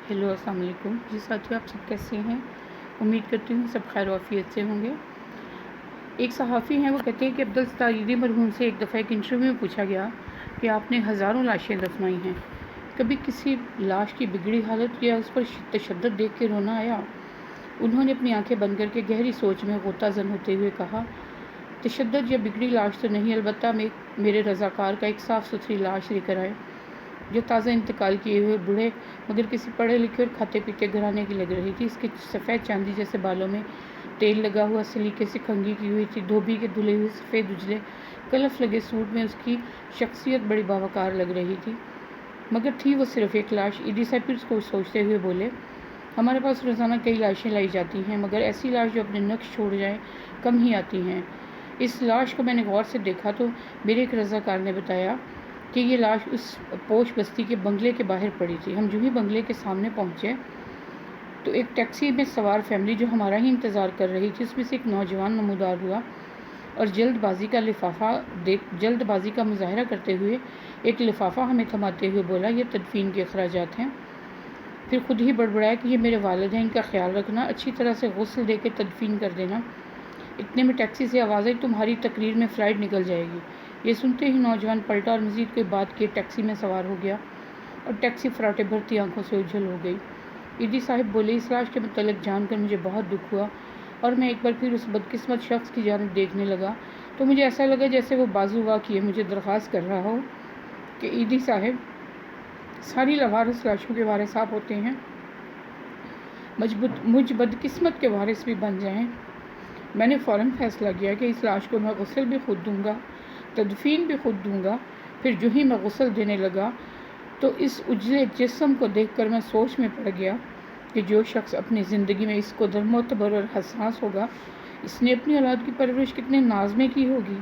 Hello अस्सलाम वालेकुम जी साथियों, आप सब कैसे हैं। उम्मीद करती हूँ सब खैर वाफियत से होंगे। एक सहाफ़ी हैं, वो कहते हैं कि अब्दुल सत्तार ईदी मरहूम से एक दफ़ा एक इंटरव्यू में पूछा गया कि आपने हज़ारों लाशें दफनाई हैं, कभी किसी लाश की बिगड़ी हालत या उस पर तशद्दुद देख के रोना आया। उन्होंने अपनी आंखें बंद करके गहरी सोच में गोताज़न होते हुए कहा, तशद्दुद या बिगड़ी लाश तो नहीं, अलबत्ता मेरे रज़ाकार का एक साफ़ सुथरी लाश लेकर आए जो ताज़ा इंतकाल किए हुए बूढ़े मगर किसी पढ़े लिखे और खाते पीते घराने की लग रही थी। इसके सफ़ेद चांदी जैसे बालों में तेल लगा हुआ, सलीके से कंघी की हुई थी, धोबी के धुले हुए सफ़ेद उजले कलफ लगे सूट में उसकी शख्सियत बड़ी बावकार लग रही थी। मगर थी वो सिर्फ़ एक लाश। ईदी साहब फिर उसको सोचते हुए बोले, हमारे पास रोज़ाना कई लाशें लाई जाती हैं, मगर ऐसी लाश जो अपने नक्श छोड़ जाए कम ही आती हैं। इस लाश को मैंने गौर से देखा तो मेरे एक रज़ाकार ने बताया कि ये लाश उस पोश बस्ती के बंगले के बाहर पड़ी थी। हम जो ही बंगले के सामने पहुँचे तो एक टैक्सी में सवार फैमिली जो हमारा ही इंतज़ार कर रही थी, उसमें से एक नौजवान नमूदार हुआ और जल्दबाजी का मुजाहरा करते हुए एक लिफाफा हमें थमाते हुए बोला, ये तदफीन के अखराजात हैं। फिर खुद ही बड़बड़ाया कि ये मेरे वालिद हैं, इनका ख्याल रखना, अच्छी तरह से गुस्ल दे के तदफीन कर देना। इतने में टैक्सी से आवाज़ आई, तुम्हारी तकरीर में फ़्लाइट निकल जाएगी। ये सुनते ही नौजवान पलटा और मज़ीद कोई बात किए टैक्सी में सवार हो गया और टैक्सी फराटे भरती आंखों से उज्जल हो गई। ईदी साहब बोले, इस लाश के मतलब जानकर मुझे बहुत दुख हुआ और मैं एक बार फिर उस बदकिस्मत शख्स की जानिब देखने लगा तो मुझे ऐसा लगा जैसे वो बाजुवा किए मुझे दरख्वास्त कर रहा हो कि ईदी साहब, सारी लवारिस लाशों के वारिस आप होते हैं, मुझ बदकिस्मत के वारिस भी बन जाएं। मैंने फ़ौरन फ़ैसला किया कि इस लाश को मैं गुस्ल भी खुद दूंगा, तदफीन भी खुद दूंगा। फिर जो ही मैं गुस्ल देने लगा तो इस उजले जिस्म को देखकर मैं सोच में पड़ गया कि जो शख्स अपनी ज़िंदगी में इसको मोतबर और हसास होगा, इसने अपनी औलाद की परवरिश कितने नाज में की होगी।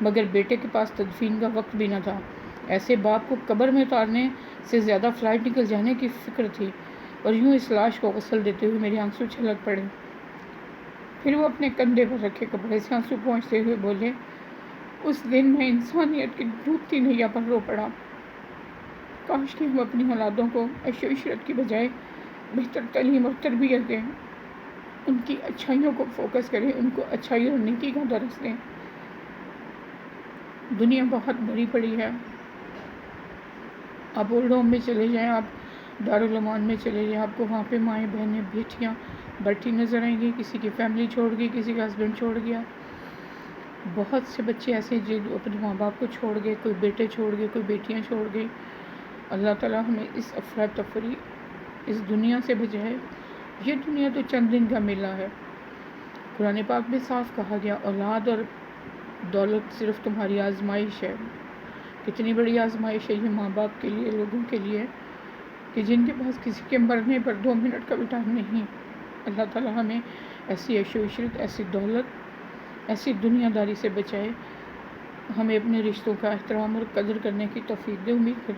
मगर बेटे के पास तदफीन का वक्त भी न था। ऐसे बाप को कब्र में उतारने से ज़्यादा फ़्लाइट निकल जाने की फ़िक्र थी और यूँ इस लाश को गुस्ल देते हुए मेरे आंसू छलक पड़े। फिर वो अपने कंधे पर रखे कपड़े से आंसू पोंछते हुए बोले, उस दिन मैं इंसानियत की डूबती नैया पर रो पड़ा। काश कि हम अपनी औलादों को ऐशो इशरत की बजाय बेहतर तालीम और तरबियत दें, उनकी अच्छाइयों को फोकस करें, उनको अच्छाई और नेकी का दर्स दें। दुनिया बहुत बड़ी पड़ी है। आप ओल्ड होम में चले जाएं, आप दारुल अमान में चले जाएं, आपको वहाँ पे माएँ बहनें बेटियाँ बैठी नज़र आएंगी। किसी की फैमिली छोड़ गई, किसी का हस्बैंड छोड़ गया। बहुत से बच्चे ऐसे जो अपने माँ बाप को छोड़ गए, कोई बेटे छोड़ गए, कोई बेटियाँ छोड़ गई। अल्लाह ताला हमें इस अफरा तफरी इस दुनिया से बचाए। ये दुनिया तो चंद दिन का मेला है। कुरान पाक में साफ कहा गया, औलाद और दौलत सिर्फ तुम्हारी आजमाइश है। कितनी बड़ी आजमाइश है ये माँ बाप के लिए, लोगों के लिए कि जिनके पास किसी के मरने पर 2 मिनट का भी टाइम नहीं। अल्लाह ताला हमें ऐसी ऐशो इशरत, ऐसी दौलत, ऐसी दुनियादारी से बचाए। हमें अपने रिश्तों का एहतराम और कदर करने की तौफीक दे। उम्मीद करते